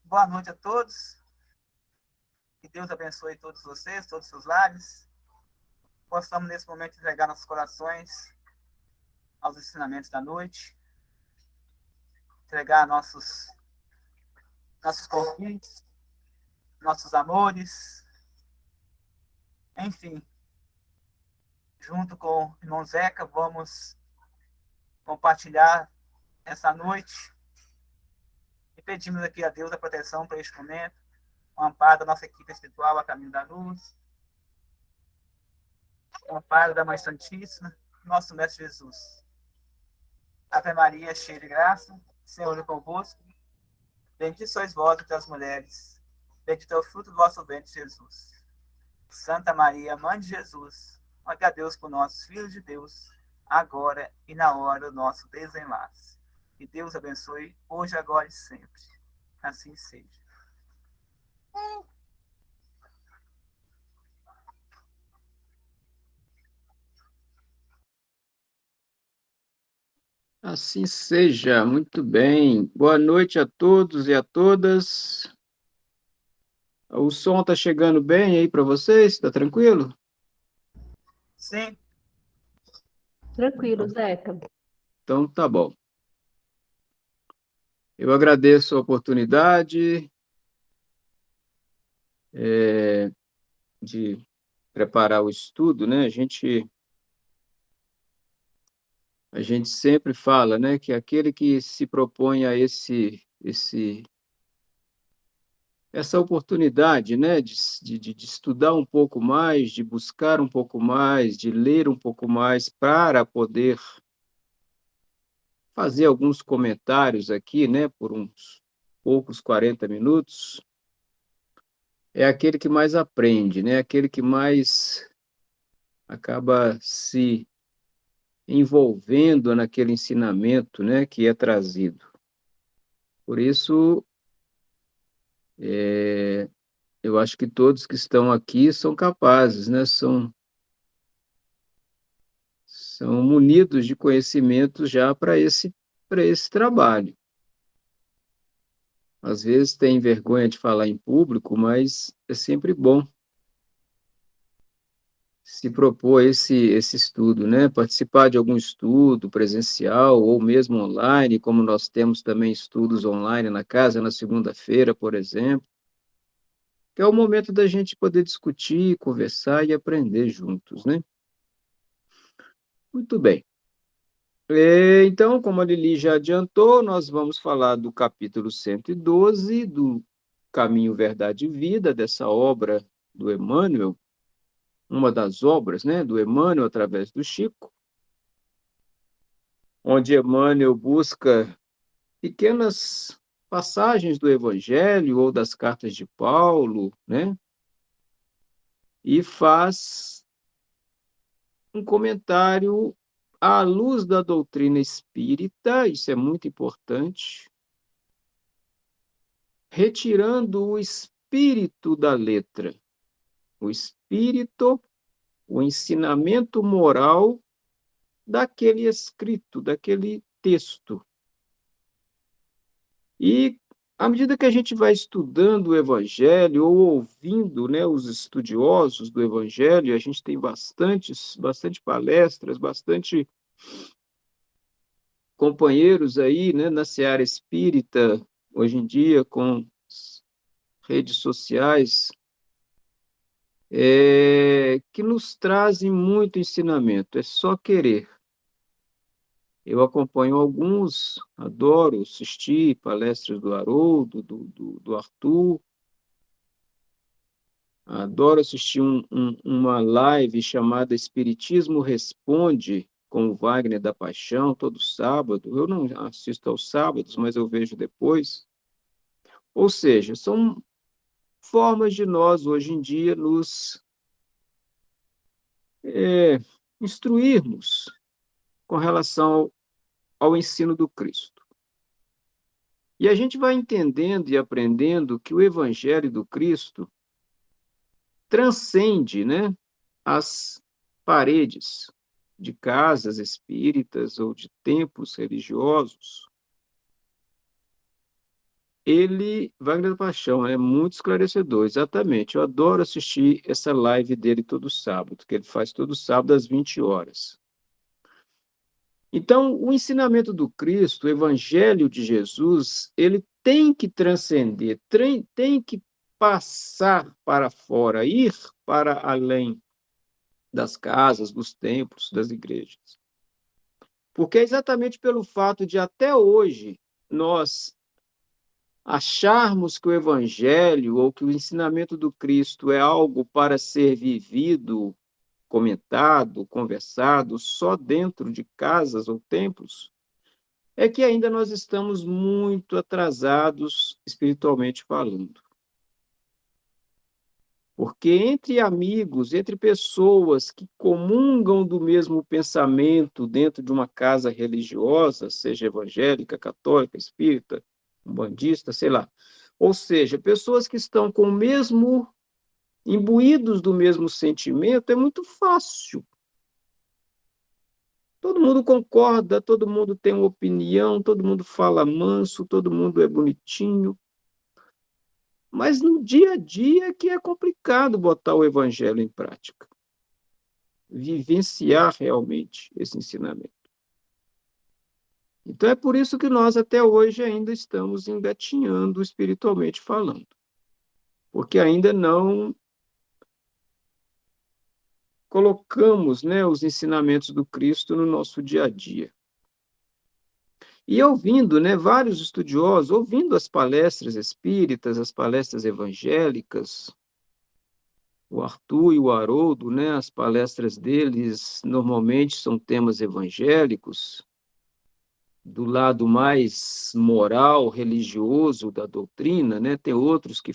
Boa noite a todos. Que Deus abençoe todos vocês, todos os seus lares. Possamos, nesse momento, entregar nossos corações aos ensinamentos da noite, entregar nossos convites, nossos amores, enfim. Junto com o irmão Zeca, vamos compartilhar essa noite e pedimos aqui a Deus a proteção para este momento, o amparo da nossa equipe espiritual, a Caminho da Luz, o amparo da Mãe Santíssima, nosso Mestre Jesus. Ave Maria, cheia de graça, o Senhor é convosco. Bendita sois vós entre as mulheres. Bendito é o fruto do vosso ventre, Jesus. Santa Maria, Mãe de Jesus, rogai a Deus por nós, filhos de Deus, agora e na hora do nosso desenlace. Que Deus abençoe hoje, agora e sempre. Assim seja. Assim seja, muito bem. Boa noite a todos e a todas. O som está chegando bem aí para vocês? Está tranquilo? Sim, Tranquilo, Zeca. Então tá bom. Eu agradeço a oportunidade de preparar o estudo, né? A gente sempre fala, né, que aquele que se propõe a essa oportunidade, né, de estudar um pouco mais, de buscar um pouco mais, de ler um pouco mais para poder fazer alguns comentários aqui, né, por uns poucos 40 minutos, é aquele que mais aprende, né, aquele que mais acaba se envolvendo naquele ensinamento, né, que é trazido. Por isso, eu acho que todos que estão aqui são capazes, né, são munidos de conhecimento já para esse trabalho. Às vezes tem vergonha de falar em público, mas é sempre bom se propor esse estudo, né? Participar de algum estudo presencial ou mesmo online, como nós temos também estudos online na casa, na segunda-feira, por exemplo, que é o momento da gente poder discutir, conversar e aprender juntos, né? Muito bem. Então, como a Lili já adiantou, nós vamos falar do capítulo 112 do Caminho, Verdade e Vida, dessa obra do Emmanuel, uma das obras, né, do Emmanuel através do Chico, onde Emmanuel busca pequenas passagens do Evangelho ou das cartas de Paulo, né, e faz um comentário à luz da doutrina espírita, isso é muito importante, retirando o espírito da letra, o espírito, o ensinamento moral daquele escrito, daquele texto. E à medida que a gente vai estudando o Evangelho ou ouvindo, né, os estudiosos do Evangelho, a gente tem bastante palestras, bastante companheiros aí, né, na seara espírita, hoje em dia, com redes sociais, que nos trazem muito ensinamento, é só querer. Eu acompanho alguns, adoro assistir palestras do Haroldo, do Arthur, adoro assistir uma live chamada Espiritismo Responde, com o Wagner da Paixão, todo sábado. Eu não assisto aos sábados, mas eu vejo depois. Ou seja, são formas de nós, hoje em dia, nos instruirmos com relação ao ensino do Cristo. E a gente vai entendendo e aprendendo que o Evangelho do Cristo transcende, né, as paredes de casas espíritas ou de templos religiosos. Wagner da Paixão, é muito esclarecedor, exatamente. Eu adoro assistir essa live dele todo sábado, que ele faz todo sábado às 20 horas. Então, o ensinamento do Cristo, o Evangelho de Jesus, ele tem que transcender, tem que passar para fora, ir para além das casas, dos templos, das igrejas. Porque é exatamente pelo fato de até hoje nós acharmos que o Evangelho ou que o ensinamento do Cristo é algo para ser vivido, comentado, conversado só dentro de casas ou templos, é que ainda nós estamos muito atrasados espiritualmente falando. Porque entre amigos, entre pessoas que comungam do mesmo pensamento dentro de uma casa religiosa, seja evangélica, católica, espírita, umbandista, sei lá, ou seja, pessoas que estão com o mesmo, imbuídos do mesmo sentimento, é muito fácil. Todo mundo concorda, todo mundo tem uma opinião, todo mundo fala manso, todo mundo é bonitinho. Mas no dia a dia que é complicado botar o evangelho em prática, vivenciar realmente esse ensinamento. Então é por isso que nós até hoje ainda estamos engatinhando espiritualmente falando, porque ainda não colocamos, né, os ensinamentos do Cristo no nosso dia a dia. E ouvindo, né, vários estudiosos, ouvindo as palestras espíritas, as palestras evangélicas, o Arthur e o Haroldo, né, as palestras deles normalmente são temas evangélicos, do lado mais moral, religioso da doutrina, né? Tem outros que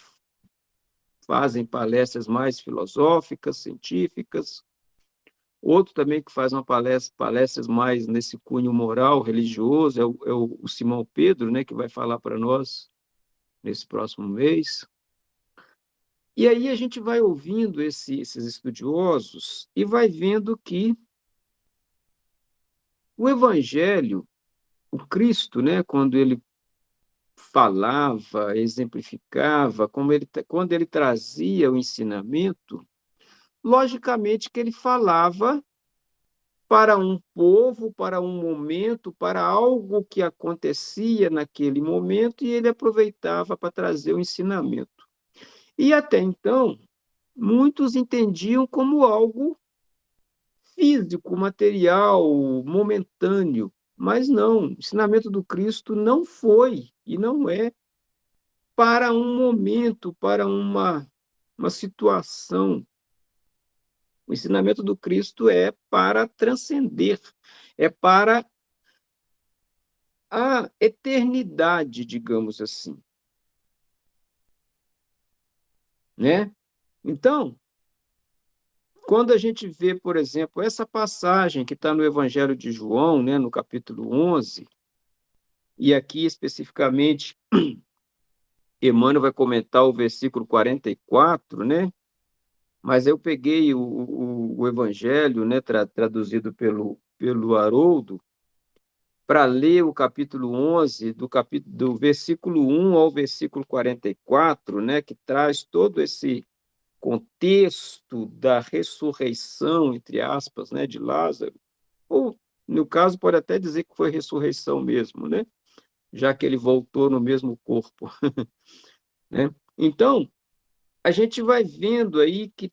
fazem palestras mais filosóficas, científicas, outro também que faz palestras mais nesse cunho moral, religioso, é o Simão Pedro, né, que vai falar para nós nesse próximo mês. E aí a gente vai ouvindo esses estudiosos e vai vendo que o Evangelho, o Cristo, né, quando ele falava, exemplificava, quando ele trazia o ensinamento, logicamente que ele falava para um povo, para um momento, para algo que acontecia naquele momento, e ele aproveitava para trazer o ensinamento. E até então, muitos entendiam como algo físico, material, momentâneo, mas não, o ensinamento do Cristo não foi e não é para um momento, para uma situação. O ensinamento do Cristo é para transcender, é para a eternidade, digamos assim, né? Então, quando a gente vê, por exemplo, essa passagem que está no Evangelho de João, né, no capítulo 11, e aqui especificamente Emmanuel vai comentar o versículo 44, né? Mas eu peguei o Evangelho, né, traduzido pelo Haroldo, para ler o capítulo 11, do versículo 1 ao versículo 44, né, que traz todo esse contexto da ressurreição, entre aspas, né, de Lázaro, ou, no caso, pode até dizer que foi ressurreição mesmo, né, já que ele voltou no mesmo corpo. Né? Então, a gente vai vendo aí que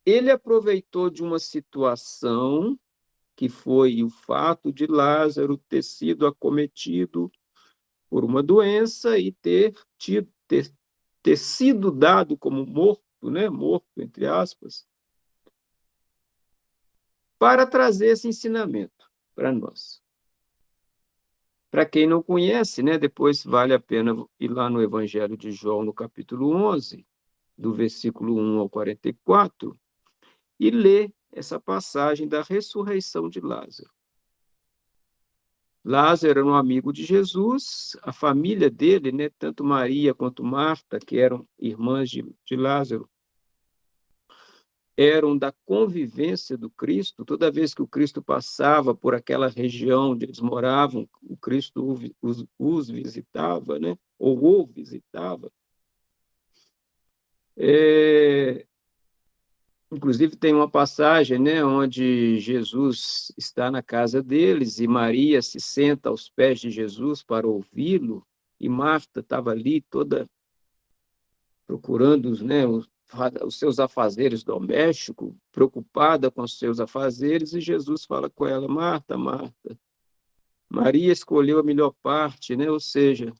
ele aproveitou de uma situação que foi o fato de Lázaro ter sido acometido por uma doença e ter sido dado como morto, né? Morto, entre aspas, para trazer esse ensinamento para nós. Para quem não conhece, né? Depois vale a pena ir lá no Evangelho de João, no capítulo 11, do versículo 1 ao 44, e ler essa passagem da ressurreição de Lázaro. Lázaro era um amigo de Jesus, a família dele, né, tanto Maria quanto Marta, que eram irmãs de Lázaro, eram da convivência do Cristo. Toda vez que o Cristo passava por aquela região onde eles moravam, o Cristo os visitava, né, ou o visitava. Inclusive, tem uma passagem, né, onde Jesus está na casa deles e Maria se senta aos pés de Jesus para ouvi-lo, e Marta estava ali toda procurando, né, os seus afazeres domésticos, preocupada com os seus afazeres, e Jesus fala com ela: Marta, Marta, Maria escolheu a melhor parte, né? Ou seja,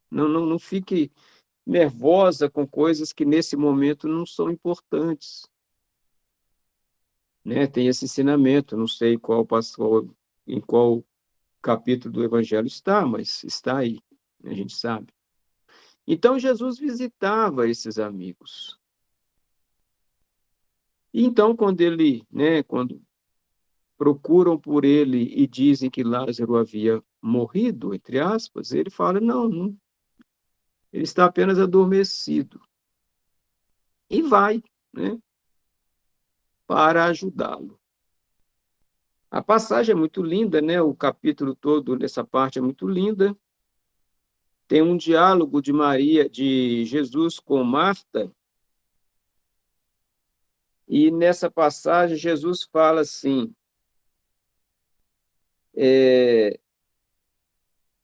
não fique nervosa com coisas que nesse momento não são importantes, né? Tem esse ensinamento, não sei qual pastor, em qual capítulo do Evangelho está, mas está aí, a gente sabe. Então Jesus visitava esses amigos. E então quando procuram por ele e dizem que Lázaro havia morrido, entre aspas, ele fala: não, ele está apenas adormecido. E vai, né, para ajudá-lo. A passagem é muito linda, né? O capítulo todo nessa parte é muito linda. Tem um diálogo de Jesus com Marta, e nessa passagem Jesus fala assim: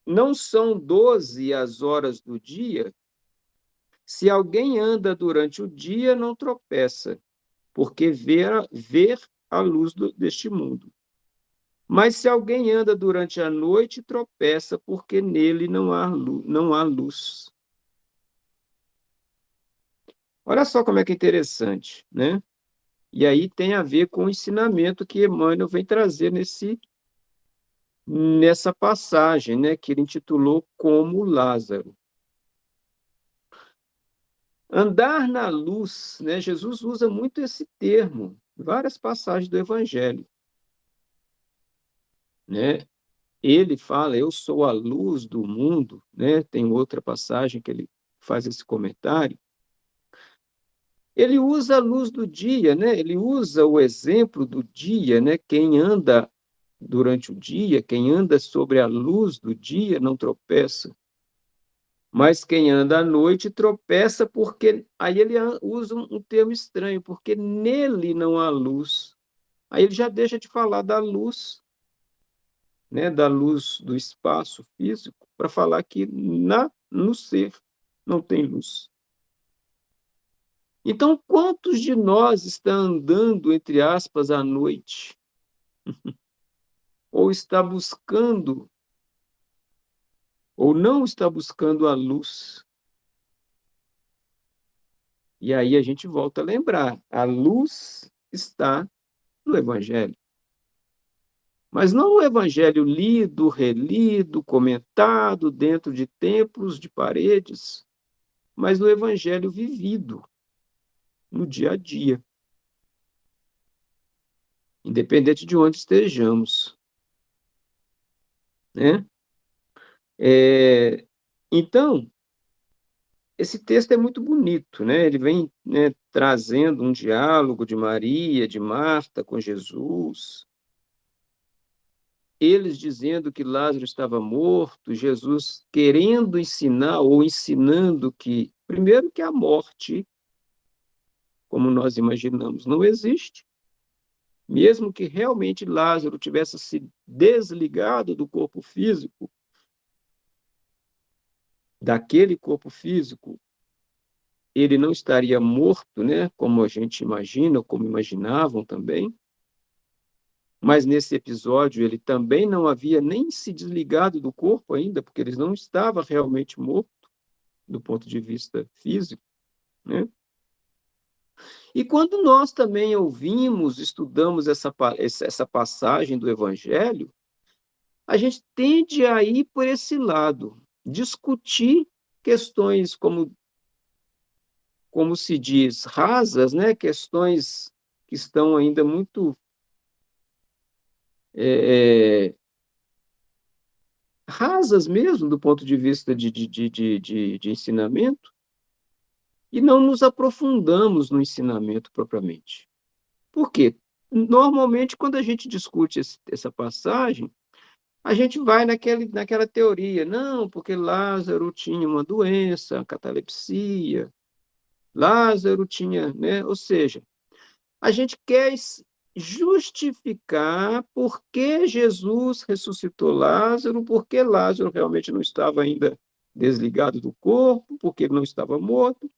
não são 12 as horas do dia? Se alguém anda durante o dia, não tropeça, porque ver a luz deste mundo. Mas se alguém anda durante a noite, tropeça, porque nele não há luz. Olha só como é que é interessante, né? E aí tem a ver com o ensinamento que Emmanuel vem trazer nessa passagem, né? Que ele intitulou Como Lázaro. Andar na luz, né? Jesus usa muito esse termo, em várias passagens do Evangelho, né? Ele fala: eu sou a luz do mundo, né? Tem outra passagem que ele faz esse comentário. Ele usa a luz do dia, né? Ele usa o exemplo do dia, né? Quem anda durante o dia, quem anda sobre a luz do dia não tropeça. Mas quem anda à noite tropeça, porque aí ele usa um termo estranho, porque nele não há luz. Aí ele já deixa de falar da luz, né, da luz do espaço físico, para falar que no ser não tem luz. Então, quantos de nós estão andando, entre aspas, à noite? Ou está buscando, ou não está buscando a luz? E aí a gente volta a lembrar: a luz está no Evangelho. Mas não o Evangelho lido, relido, comentado dentro de templos, de paredes, mas no Evangelho vivido, no dia a dia, independente de onde estejamos, né? Então, esse texto é muito bonito, né? Ele vem, né, trazendo um diálogo de Maria, de Marta com Jesus, eles dizendo que Lázaro estava morto, Jesus querendo ensinar ou ensinando que, primeiro, que a morte, como nós imaginamos, não existe. Mesmo que realmente Lázaro tivesse se desligado do corpo físico, daquele corpo físico, ele não estaria morto, né, como a gente imagina, ou como imaginavam também. Mas nesse episódio ele também não havia nem se desligado do corpo ainda, porque ele não estava realmente morto do ponto de vista físico, né? E quando nós também ouvimos, estudamos essa passagem do Evangelho, a gente tende a ir por esse lado, discutir questões como se diz, rasas, né? Questões que estão ainda muito é, rasas mesmo do ponto de vista de ensinamento, e não nos aprofundamos no ensinamento propriamente. Por quê? Normalmente, quando a gente discute essa passagem, a gente vai naquela teoria, não, porque Lázaro tinha uma doença, catalepsia, Lázaro tinha, né? Ou seja, a gente quer justificar por que Jesus ressuscitou Lázaro, porque Lázaro realmente não estava ainda desligado do corpo, porque ele não estava morto.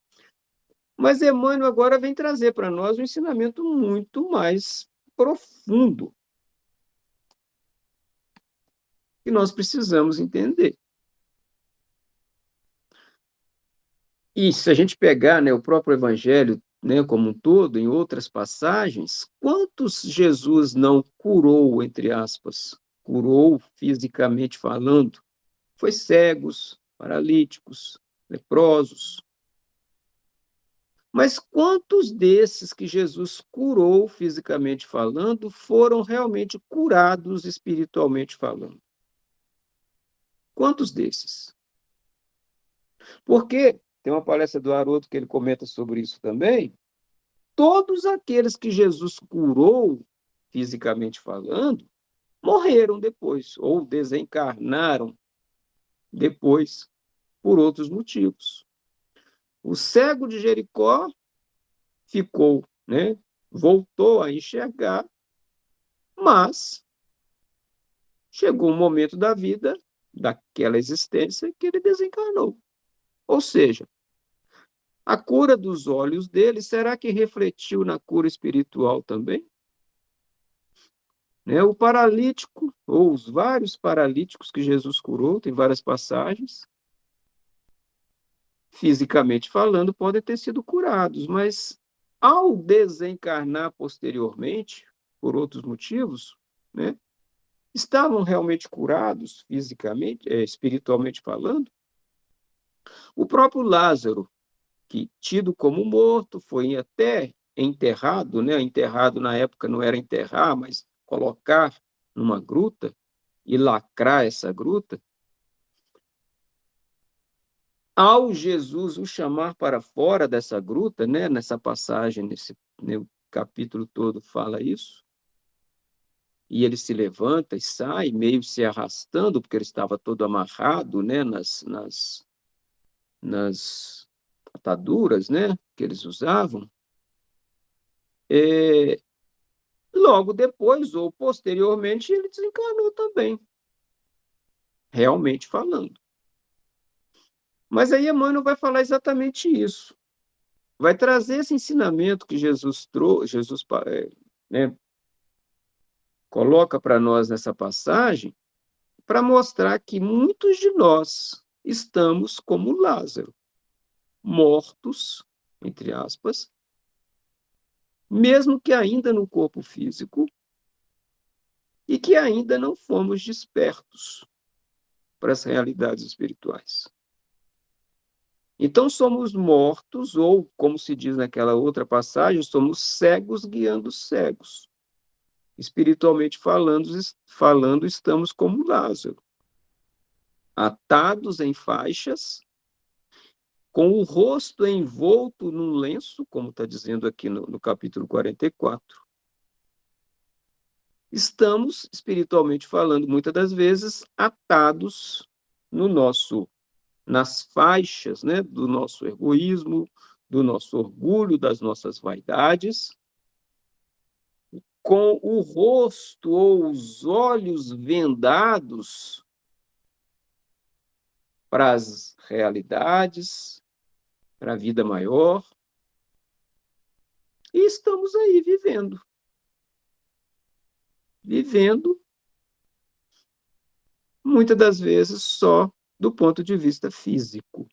Mas Emmanuel agora vem trazer para nós um ensinamento muito mais profundo que nós precisamos entender. E se a gente pegar, né, o próprio Evangelho, né, como um todo, em outras passagens, quantos Jesus não curou, entre aspas, curou fisicamente falando? Foi cegos, paralíticos, leprosos. Mas quantos desses que Jesus curou fisicamente falando foram realmente curados espiritualmente falando? Quantos desses? Porque tem uma palestra do Haroldo que ele comenta sobre isso também. Todos aqueles que Jesus curou, fisicamente falando, morreram depois, ou desencarnaram depois, por outros motivos. O cego de Jericó ficou, né? Voltou a enxergar, mas chegou um momento da vida, daquela existência, que ele desencarnou. Ou seja, a cura dos olhos dele, será que refletiu na cura espiritual também? Né? O paralítico, ou os vários paralíticos que Jesus curou, tem várias passagens, fisicamente falando, podem ter sido curados, mas ao desencarnar posteriormente, por outros motivos, né, estavam realmente curados fisicamente, espiritualmente falando? O próprio Lázaro, que tido como morto, foi até enterrado, né? Enterrado na época não era enterrar, mas colocar numa gruta e lacrar essa gruta. Ao Jesus o chamar para fora dessa gruta, né? Nessa passagem, né, o capítulo todo fala isso, e ele se levanta e sai, meio se arrastando, porque ele estava todo amarrado, né? Nas ataduras, né? Que eles usavam. É, logo depois, ou posteriormente, ele desencarnou também, realmente falando. Mas aí Emmanuel vai falar exatamente isso. Vai trazer esse ensinamento que Jesus trouxe, né, coloca para nós nessa passagem, para mostrar que muitos de nós estamos como Lázaro, mortos, entre aspas, mesmo que ainda no corpo físico, e que ainda não fomos despertos para as realidades espirituais. Então somos mortos, ou, como se diz naquela outra passagem, somos cegos guiando cegos. Espiritualmente falando, estamos como Lázaro, atados em faixas, com o rosto envolto num lenço, como está dizendo aqui no capítulo 44. Estamos, espiritualmente falando, muitas das vezes, atados no nas faixas, né, do nosso egoísmo, do nosso orgulho, das nossas vaidades, com o rosto ou os olhos vendados para as realidades, para a vida maior, e estamos aí vivendo, muitas das vezes só do ponto de vista físico.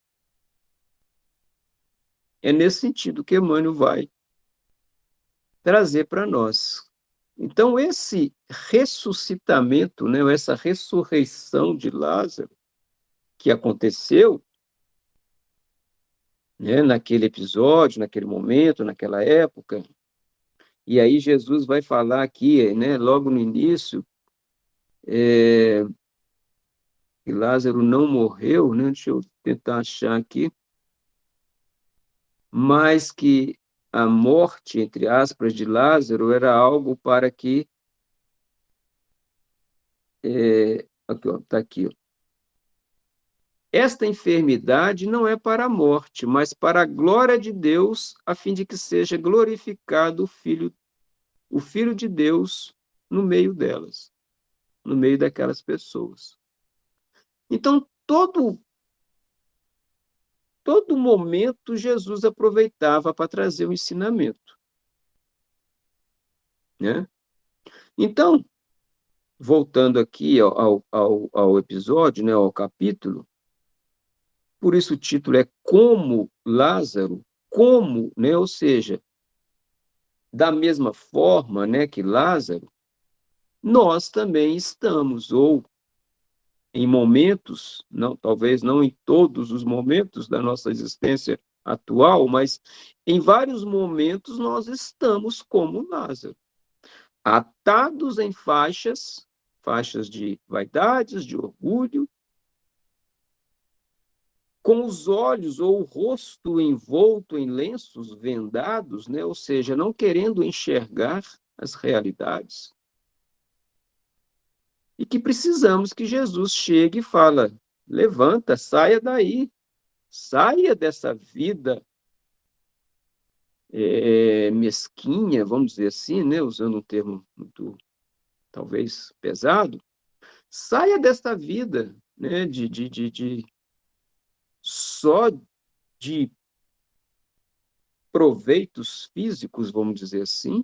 É nesse sentido que Emmanuel vai trazer para nós. Então, esse ressuscitamento, né, essa ressurreição de Lázaro, que aconteceu, né, naquele episódio, naquele momento, naquela época, e aí Jesus vai falar aqui, né, logo no início, que Lázaro não morreu, né, deixa eu tentar achar aqui, mas que a morte, entre aspas, de Lázaro era algo para que Aqui, ó, tá aqui, ó. Esta enfermidade não é para a morte, mas para a glória de Deus, a fim de que seja glorificado o Filho de Deus no meio delas, no meio daquelas pessoas. Então, todo momento Jesus aproveitava para trazer o ensinamento, né? Então, voltando aqui ao episódio, né, ao capítulo, por isso o título é Como Lázaro, como, né, ou seja, da mesma forma, né, que Lázaro, nós também estamos, ou em momentos, não, talvez não em todos os momentos da nossa existência atual, mas em vários momentos nós estamos como Lázaro, atados em faixas, faixas de vaidades, de orgulho, com os olhos ou o rosto envolto em lenços vendados, né? Ou seja, não querendo enxergar as realidades. E que precisamos que Jesus chegue e fala: levanta, saia daí, saia dessa vida mesquinha, vamos dizer assim, né? Usando um termo muito, talvez, pesado, saia desta vida, né? Só de proveitos físicos, vamos dizer assim,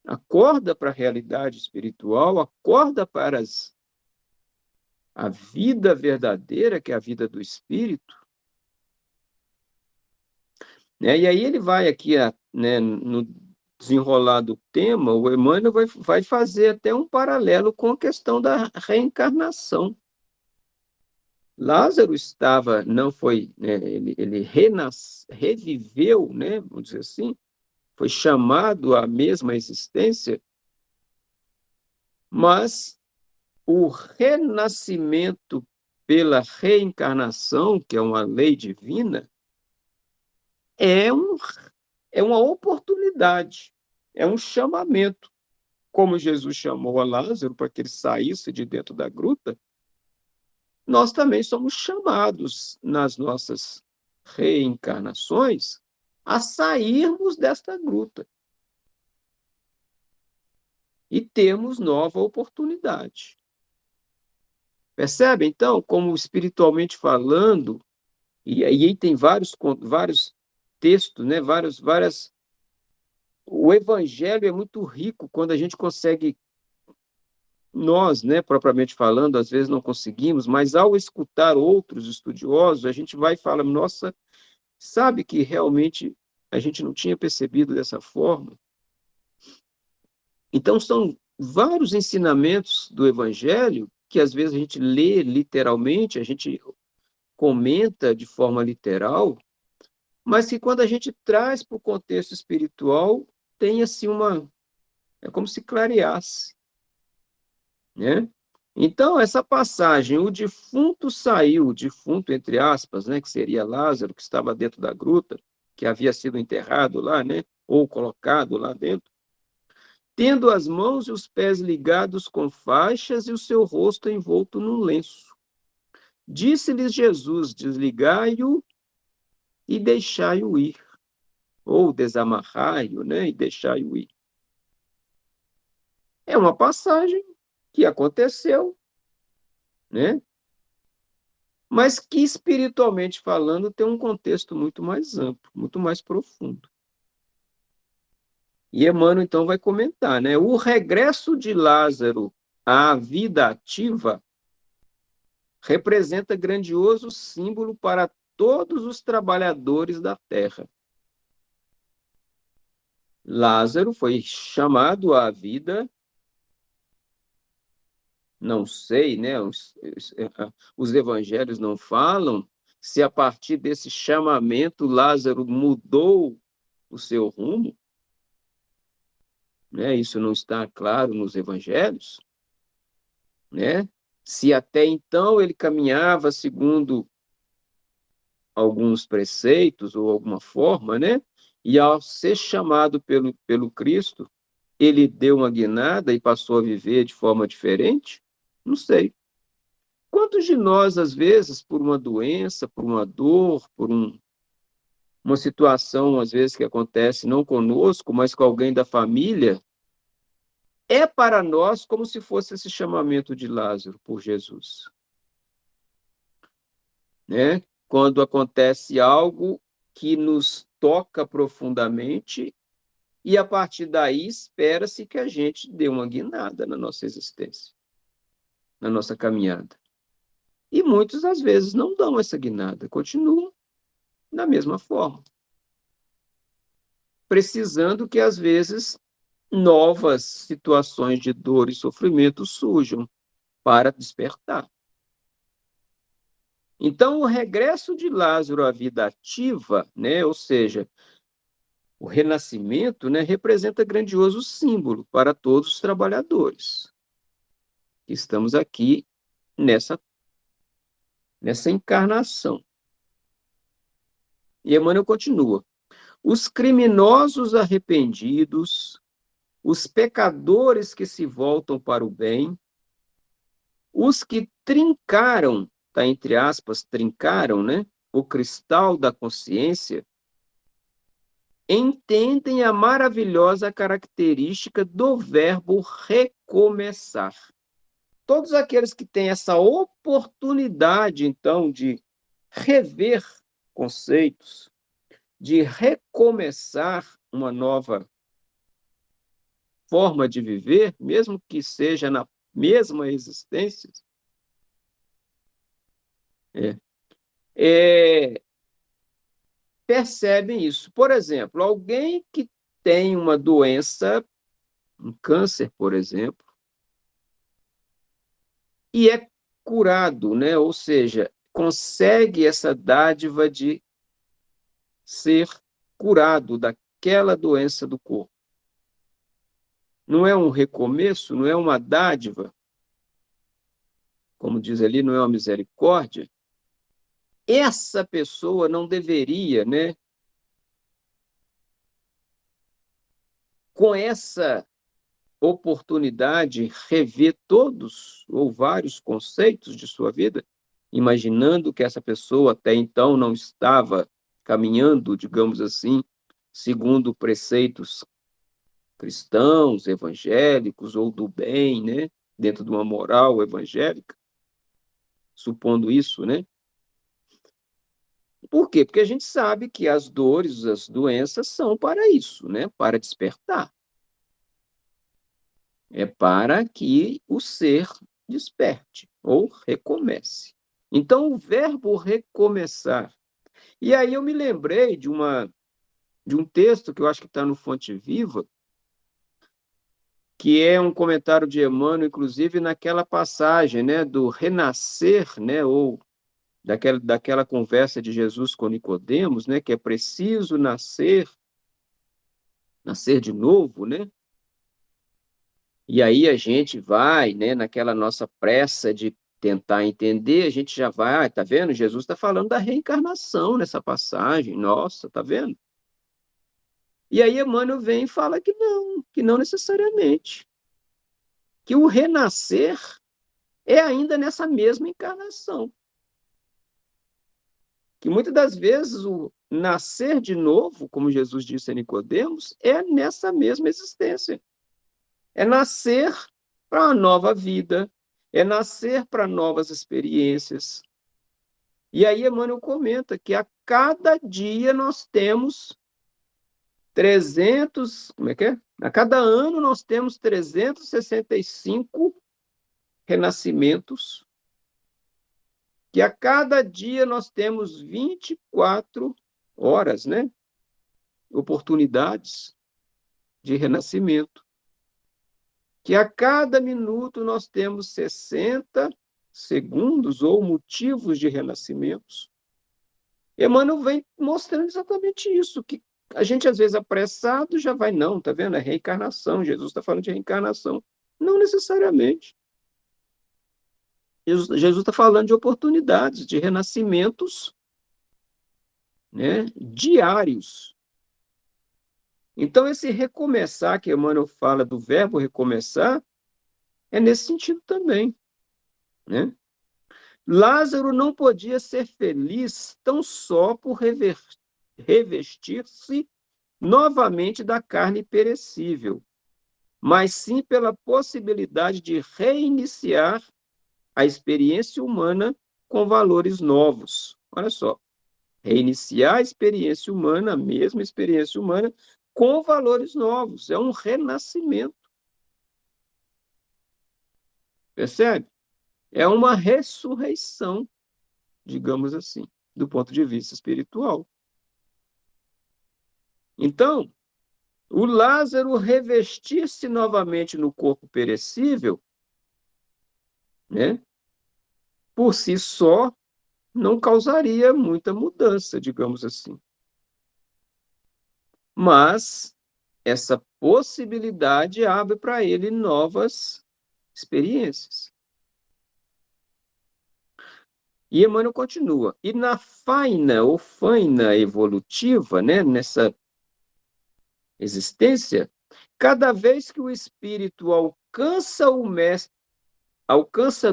acorda para a realidade espiritual, acorda para a vida verdadeira, que é a vida do Espírito, né? E aí ele vai aqui, né, no desenrolar do tema, o Emmanuel vai fazer até um paralelo com a questão da reencarnação. Lázaro estava, não foi, né, ele reviveu, né, vamos dizer assim, foi chamado à mesma existência, mas o renascimento pela reencarnação, que é uma lei divina, é, um, é uma oportunidade, é um chamamento. Como Jesus chamou a Lázaro para que ele saísse de dentro da gruta, nós também somos chamados nas nossas reencarnações a sairmos desta gruta e termos nova oportunidade. Percebe, então, como espiritualmente falando, e aí tem vários textos, né, várias. O evangelho é muito rico quando a gente consegue, nós, né, propriamente falando, às vezes não conseguimos, mas ao escutar outros estudiosos, a gente vai e fala, nossa, sabe que realmente a gente não tinha percebido dessa forma? Então, são vários ensinamentos do evangelho que às vezes a gente lê literalmente, a gente comenta de forma literal, mas que quando a gente traz para o contexto espiritual, tem assim é como se clareasse, né? Então, essa passagem, o defunto saiu, o defunto, entre aspas, né, que seria Lázaro, que estava dentro da gruta, que havia sido enterrado lá, né, ou colocado lá dentro, tendo as mãos e os pés ligados com faixas e o seu rosto envolto num lenço. Disse-lhes Jesus: desligai-o e deixai-o ir, ou desamarrai-o, né, e deixai-o ir. É uma passagem que aconteceu, né? Mas que espiritualmente falando tem um contexto muito mais amplo, muito mais profundo. E Emmanuel então vai comentar, né? O regresso de Lázaro à vida ativa representa grandioso símbolo para todos os trabalhadores da terra. Lázaro foi chamado à vida, não sei, né? Os evangelhos não falam se a partir desse chamamento Lázaro mudou o seu rumo, né? Isso não está claro nos evangelhos, né? Se até então ele caminhava segundo alguns preceitos ou alguma forma, né? E ao ser chamado pelo Cristo, ele deu uma guinada e passou a viver de forma diferente? Não sei. Quantos de nós, às vezes, por uma doença, por uma dor, por uma situação, às vezes, que acontece não conosco, mas com alguém da família, é para nós como se fosse esse chamamento de Lázaro por Jesus, né? Quando acontece algo que nos toca profundamente e a partir daí espera-se que a gente dê uma guinada na nossa existência, na nossa caminhada. E muitos, às vezes, não dão essa guinada, continuam da mesma forma, precisando que, às vezes, novas situações de dor e sofrimento surjam para despertar. Então, o regresso de Lázaro à vida ativa, né, ou seja, o renascimento, né, representa grandioso símbolo para todos os trabalhadores que estamos aqui nessa encarnação. E Emmanuel continua: os criminosos arrependidos, os pecadores que se voltam para o bem, os que trincaram, tá entre aspas, trincaram, né, o cristal da consciência, entendem a maravilhosa característica do verbo recomeçar. Todos aqueles que têm essa oportunidade, então, de rever conceitos, de recomeçar uma nova forma de viver, mesmo que seja na mesma existência, é, é, percebem isso. Por exemplo, alguém que tem uma doença, um câncer, por exemplo, e é curado, né? Ou seja, consegue essa dádiva de ser curado daquela doença do corpo. Não é um recomeço, não é uma dádiva, como diz ali, não é uma misericórdia. Essa pessoa não deveria, né, com essa oportunidade, rever todos ou vários conceitos de sua vida, imaginando que essa pessoa até então não estava caminhando, digamos assim, segundo preceitos cristãos, evangélicos ou do bem, né, dentro de uma moral evangélica, supondo isso, né? Por quê? Porque a gente sabe que as dores, as doenças são para isso, né? Para despertar. É para que o ser desperte ou recomece. Então, o verbo recomeçar. E aí eu me lembrei de um texto que eu acho que está no Fonte Viva, que é um comentário de Emmanuel, inclusive naquela passagem, né, do renascer, né, ou daquela conversa de Jesus com Nicodemos, né, que é preciso nascer de novo, né? E aí a gente vai, né, naquela nossa pressa de tentar entender, a gente já vai, tá vendo? Jesus está falando da reencarnação nessa passagem, nossa, tá vendo? E aí Emmanuel vem e fala que não necessariamente, que o renascer é ainda nessa mesma encarnação, que muitas das vezes o nascer de novo, como Jesus disse a Nicodemos, é nessa mesma existência. É nascer para uma nova vida, é nascer para novas experiências. E aí Emmanuel comenta que a cada dia nós temos 300, como é que é? A cada ano nós temos 365 renascimentos, que a cada dia nós temos 24 horas, né? Oportunidades de renascimento. Que a cada minuto nós temos 60 segundos ou motivos de renascimentos. Emmanuel vem mostrando exatamente isso, que a gente às vezes apressado já vai, não, tá vendo? É reencarnação, Jesus está falando de reencarnação. Não necessariamente. Jesus está falando de oportunidades, de renascimentos, né, diários. Então, esse recomeçar que Emmanuel fala do verbo recomeçar é nesse sentido também, né? Lázaro não podia ser feliz tão só por revestir-se novamente da carne perecível, mas sim pela possibilidade de reiniciar a experiência humana com valores novos. Olha só, reiniciar a experiência humana, a mesma experiência humana, com valores novos. É um renascimento. Percebe? É uma ressurreição, digamos assim, do ponto de vista espiritual. Então, o Lázaro revestir-se novamente no corpo perecível, né, por si só, não causaria muita mudança, digamos assim. Mas essa possibilidade abre para ele novas experiências. E Emmanuel continua. E na faina ou faina evolutiva, né, nessa existência, cada vez que o espírito alcança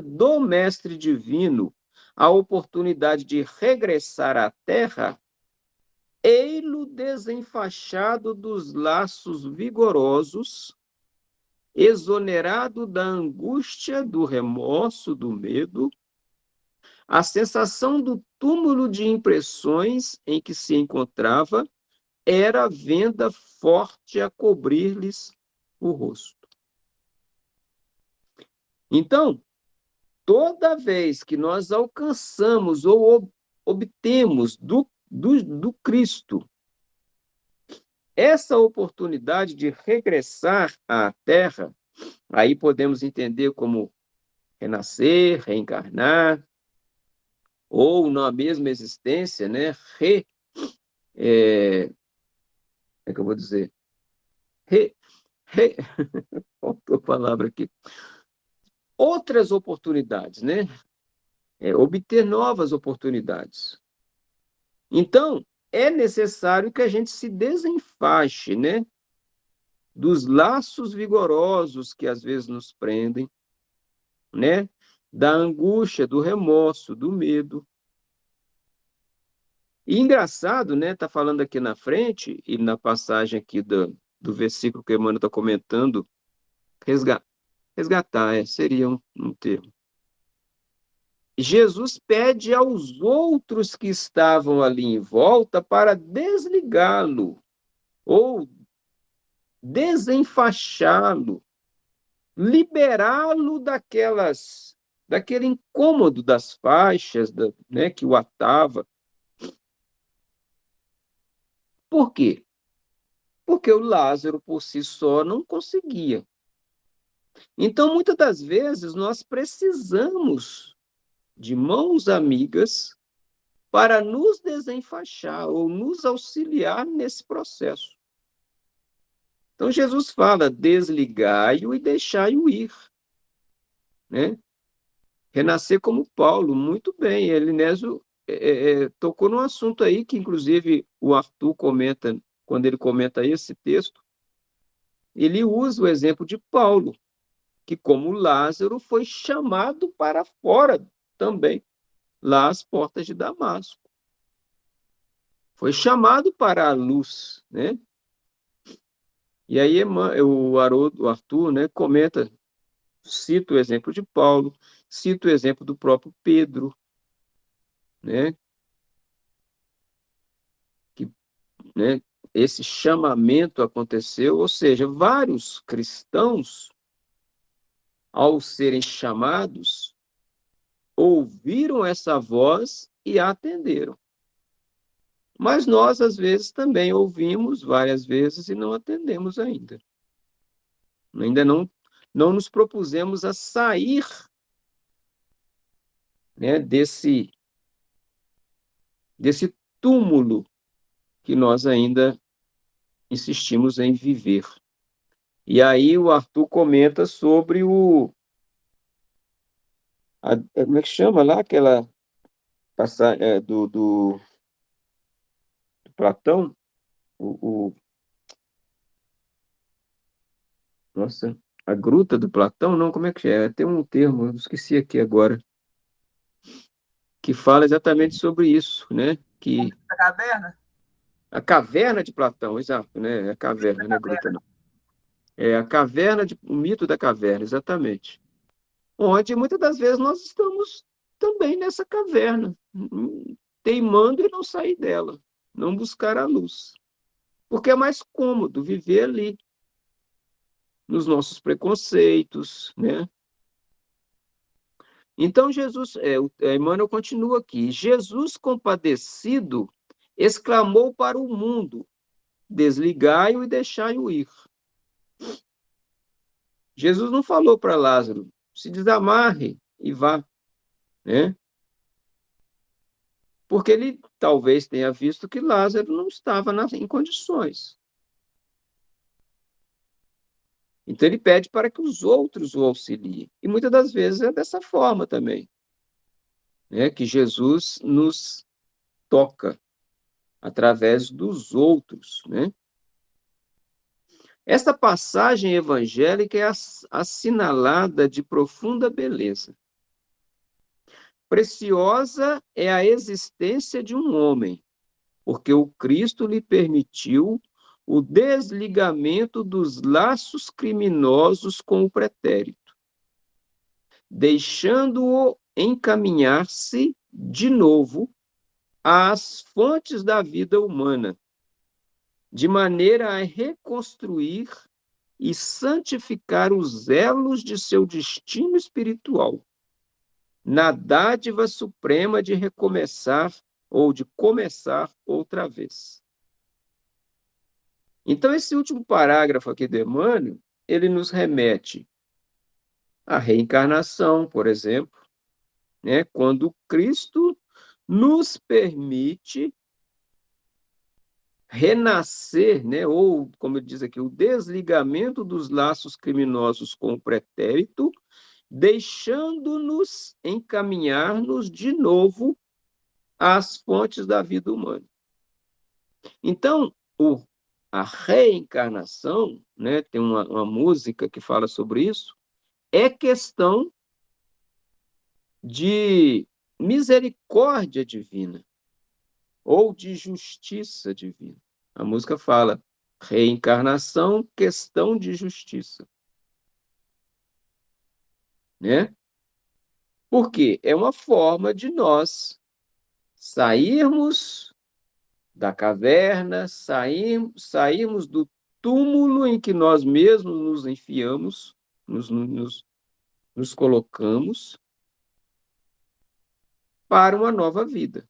do mestre divino a oportunidade de regressar à Terra, ei-lo desenfaixado dos laços vigorosos, exonerado da angústia, do remorso, do medo, a sensação do túmulo de impressões em que se encontrava era a venda forte a cobrir-lhes o rosto. Então, toda vez que nós alcançamos ou obtemos do Cristo essa oportunidade de regressar à Terra, aí podemos entender como renascer, reencarnar, ou na mesma existência, né, como é que eu vou dizer? Re, re, faltou a palavra aqui. Outras oportunidades, né? Obter novas oportunidades. Então, é necessário que a gente se desenfaixe, né, dos laços vigorosos que às vezes nos prendem, né, da angústia, do remorso, do medo. E engraçado, né, tá falando aqui na frente e na passagem aqui do versículo que o Emmanuel está comentando, resgatar, seria um termo. Jesus pede aos outros que estavam ali em volta para desligá-lo ou desenfaixá-lo, liberá-lo daquele incômodo das faixas, né, que o atava. Por quê? Porque o Lázaro por si só não conseguia. Então, muitas das vezes, nós precisamos de mãos amigas para nos desenfaixar ou nos auxiliar nesse processo. Então, Jesus fala, desligai-o e deixai-o ir. Né? Renascer como Paulo, muito bem. Elinésio tocou num assunto aí que, inclusive, o Arthur comenta, quando ele comenta esse texto, ele usa o exemplo de Paulo, que, como Lázaro, foi chamado para fora também, lá às portas de Damasco. Foi chamado para a luz, né? E aí o Arthur, né, comenta, cita o exemplo de Paulo, cita o exemplo do próprio Pedro, né, que, né, esse chamamento aconteceu, ou seja, vários cristãos, ao serem chamados, ouviram essa voz e a atenderam. Mas nós, às vezes, também ouvimos várias vezes e não atendemos ainda. Ainda não nos propusemos a sair, né, desse túmulo que nós ainda insistimos em viver. E aí o Arthur comenta sobre como é que chama lá aquela passagem do Platão? Nossa, a gruta do Platão? Não, como é que é? Tem um termo, eu esqueci aqui agora. que fala exatamente sobre isso, né? Que A caverna? a caverna de Platão, exato, né? A caverna, né, gruta não. É a caverna o mito da caverna, exatamente. Onde muitas das vezes nós estamos também nessa caverna, teimando em não sair dela, não buscar a luz. Porque é mais cômodo viver ali, nos nossos preconceitos, né? Então, Jesus, Emmanuel continua aqui, Jesus compadecido exclamou para o mundo, desligai-o e deixai-o ir. Jesus não falou para Lázaro, se desamarre e vá, né? Porque ele talvez tenha visto que Lázaro não estava em condições. Então ele pede para que os outros o auxiliem. E muitas das vezes é dessa forma também, né? Que Jesus nos toca através dos outros, né? Esta passagem evangélica é assinalada de profunda beleza. Preciosa é a existência de um homem, porque o Cristo lhe permitiu o desligamento dos laços criminosos com o pretérito, deixando-o encaminhar-se de novo às fontes da vida humana, de maneira a reconstruir e santificar os elos de seu destino espiritual, na dádiva suprema de recomeçar ou de começar outra vez. Então, esse último parágrafo aqui de Emmanuel, ele nos remete à reencarnação, por exemplo, né? Quando Cristo nos permite renascer, né? Ou, como ele diz aqui, o desligamento dos laços criminosos com o pretérito, deixando-nos encaminhar-nos de novo às fontes da vida humana. Então, a reencarnação, né, tem uma música que fala sobre isso, é questão de misericórdia divina ou de justiça divina. A música fala reencarnação, questão de justiça, né? Porque é uma forma de nós sairmos da caverna, sairmos do túmulo em que nós mesmos nos enfiamos, nos colocamos, para uma nova vida.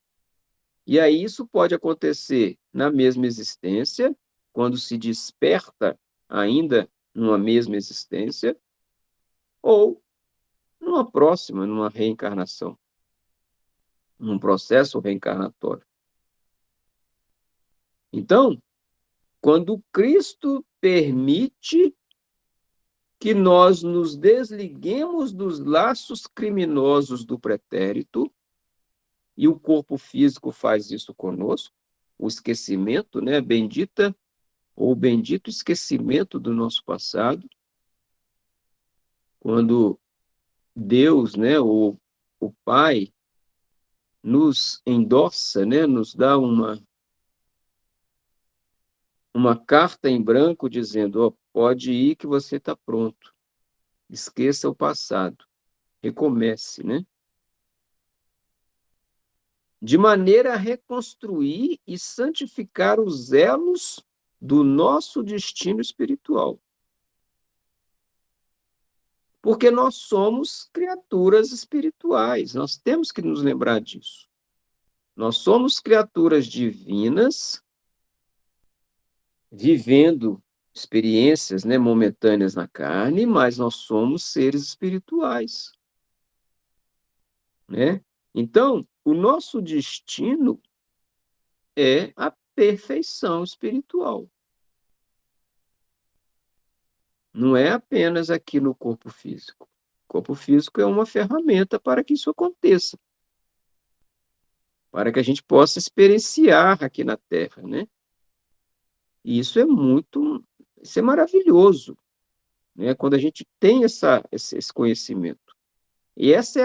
E aí isso pode acontecer na mesma existência, quando se desperta ainda numa mesma existência, ou numa próxima, numa reencarnação, num processo reencarnatório. Então, quando Cristo permite que nós nos desliguemos dos laços criminosos do pretérito, e o corpo físico faz isso conosco, o esquecimento, né? Bendita ou bendito esquecimento do nosso passado, quando Deus, né, o Pai, nos endossa, né, nos dá uma carta em branco dizendo, ó, pode ir que você está pronto, esqueça o passado, recomece, né? De maneira a reconstruir e santificar os elos do nosso destino espiritual. Porque nós somos criaturas espirituais, nós temos que nos lembrar disso. Nós somos criaturas divinas, vivendo experiências, né, momentâneas na carne, mas nós somos seres espirituais, né? Então, o nosso destino é a perfeição espiritual. Não é apenas aqui no corpo físico. O corpo físico é uma ferramenta para que isso aconteça, para que a gente possa experienciar aqui na Terra, né? E isso é maravilhoso, né? Quando a gente tem esse conhecimento. E essa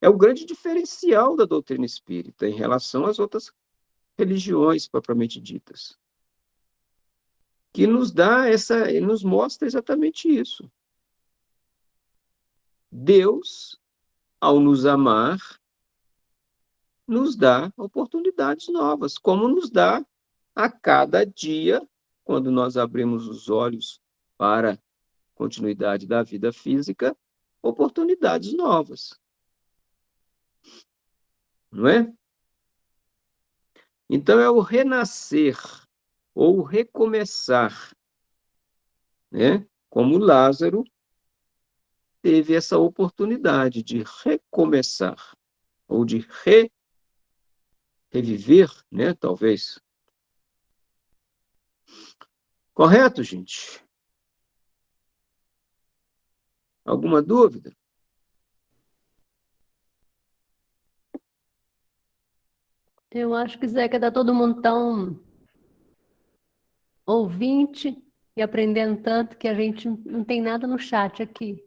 é é o grande diferencial da doutrina espírita em relação às outras religiões propriamente ditas, que nos dá nos mostra exatamente isso. Deus, ao nos amar, nos dá oportunidades novas, como nos dá a cada dia, quando nós abrimos os olhos para a continuidade da vida física, oportunidades novas. Não é? Então é o renascer, ou recomeçar, né? Como Lázaro teve essa oportunidade de recomeçar, ou de reviver, né? Talvez. Correto, gente? Alguma dúvida? Eu acho que, Zeca, tá todo mundo tão ouvinte e aprendendo tanto que a gente não tem nada no chat aqui,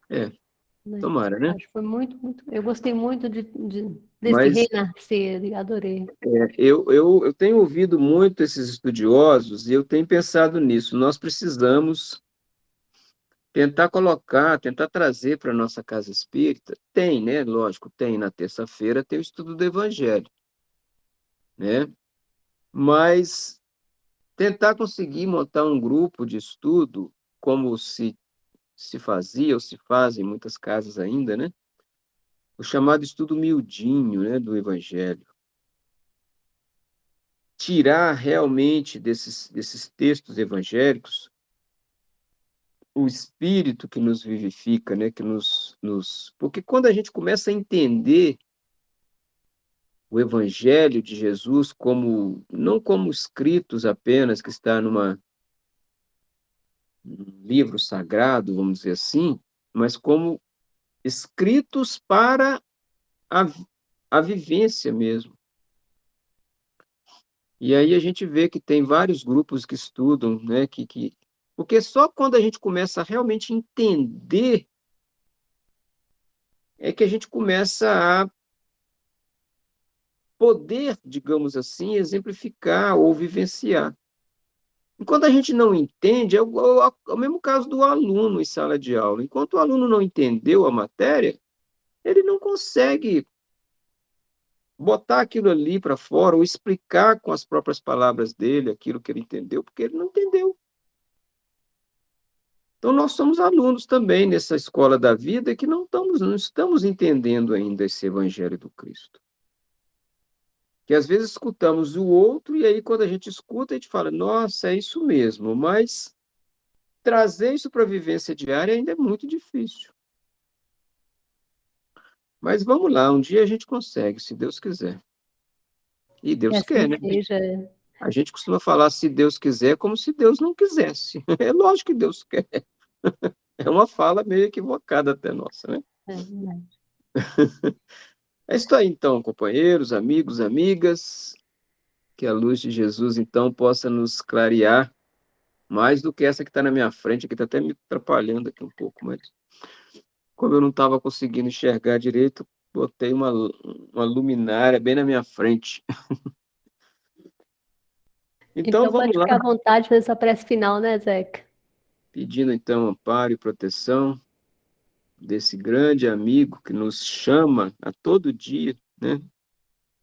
É, né? tomara, né? Acho que foi muito, muito. Eu gostei muito desse Mas renascer, adorei. eu tenho ouvido muito esses estudiosos e eu tenho pensado nisso. Nós precisamos tentar colocar, tentar trazer para a nossa casa espírita. Tem, né? Lógico, tem na terça-feira, tem o estudo do Evangelho, né? Mas tentar conseguir montar um grupo de estudo, como se fazia ou se faz em muitas casas ainda, né? O chamado estudo miudinho, né, do Evangelho. Tirar realmente desses textos evangélicos o espírito que nos vivifica, né, que Porque quando a gente começa a entender o Evangelho de Jesus como não como escritos apenas que está num livro sagrado, vamos dizer assim, mas como escritos para a, a vivência mesmo. E aí a gente vê que tem vários grupos que estudam, né, porque só quando a gente começa a realmente entender é que a gente começa a poder, digamos assim, exemplificar ou vivenciar. Enquanto a gente não entende, é o mesmo caso do aluno em sala de aula. Enquanto o aluno não entendeu a matéria, ele não consegue botar aquilo ali para fora ou explicar com as próprias palavras dele aquilo que ele entendeu, porque ele não entendeu. Então, nós somos alunos também nessa escola da vida que não estamos entendendo ainda esse Evangelho do Cristo. Que às vezes escutamos o outro e aí quando a gente escuta, a gente fala, nossa, é isso mesmo, mas trazer isso para a vivência diária ainda é muito difícil. Mas vamos lá, um dia a gente consegue, se Deus quiser. E Que Deus assim quer, né? seja. A gente costuma falar se Deus quiser, como se Deus não quisesse. É lógico que Deus quer. É uma fala meio equivocada até nossa, né? É verdade. É isso aí, então, companheiros, amigos, amigas. Que a luz de Jesus, então, possa nos clarear mais do que essa que está na minha frente, que está até me atrapalhando aqui um pouco, mas como eu não estava conseguindo enxergar direito, botei uma luminária bem na minha frente. Então, Então vamos pode lá, ficar à vontade de fazer essa prece final, né, Zeca? pedindo, então, amparo e proteção desse grande amigo que nos chama a todo dia, né?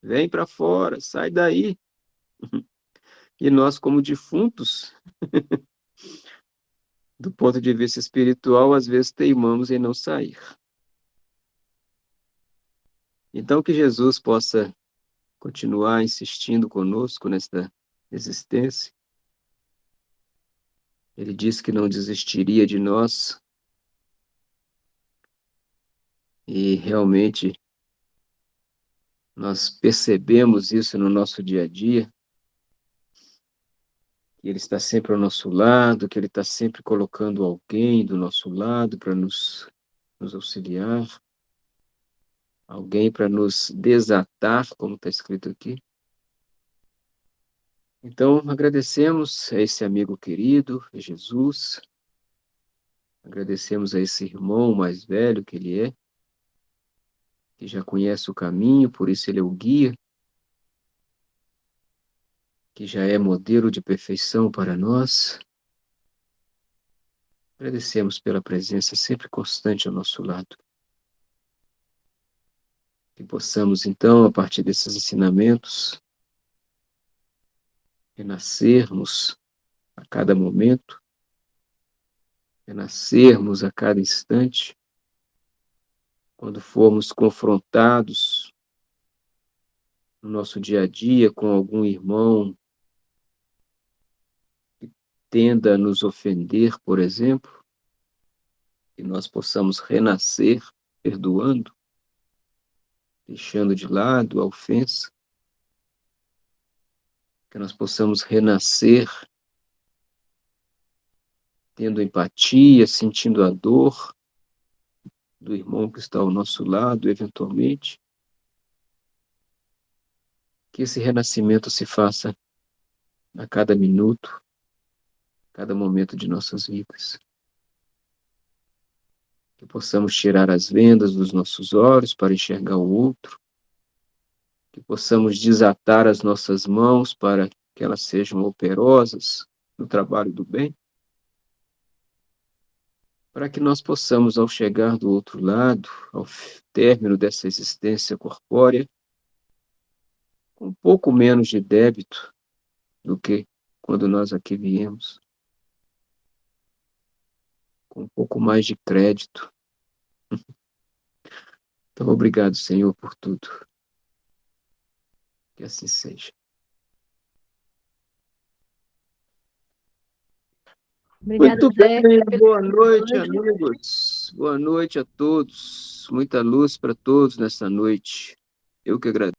Vem para fora, sai daí. E nós, como defuntos, do ponto de vista espiritual, às vezes teimamos em não sair. Então, que Jesus possa continuar insistindo conosco nesta existência. Ele disse que não desistiria de nós e realmente nós percebemos isso no nosso dia a dia, que Ele está sempre ao nosso lado, que Ele está sempre colocando alguém do nosso lado para nos auxiliar, alguém para nos desatar, como está escrito aqui. Então, agradecemos a esse amigo querido, Jesus, agradecemos a esse irmão mais velho que ele é, que já conhece o caminho, por isso ele é o guia, que já é modelo de perfeição para nós. Agradecemos pela presença sempre constante ao nosso lado. Que possamos, então, a partir desses ensinamentos, renascermos a cada momento, renascermos a cada instante, quando formos confrontados no nosso dia a dia com algum irmão que tenda a nos ofender, por exemplo, que nós possamos renascer perdoando, deixando de lado a ofensa, que nós possamos renascer tendo empatia, sentindo a dor do irmão que está ao nosso lado, eventualmente. Que esse renascimento se faça a cada minuto, cada momento de nossas vidas. Que possamos tirar as vendas dos nossos olhos para enxergar o outro. Que possamos desatar as nossas mãos para que elas sejam operosas no trabalho do bem. Para que nós possamos, ao chegar do outro lado, ao término dessa existência corpórea, com um pouco menos de débito do que quando nós aqui viemos, com um pouco mais de crédito. Então, obrigado, Senhor, por tudo. Que assim seja. Obrigada, Muito Zé, bem, pelo boa estudo noite, hoje. amigos. Boa noite a todos. Muita luz para todos nessa noite. Eu que agradeço.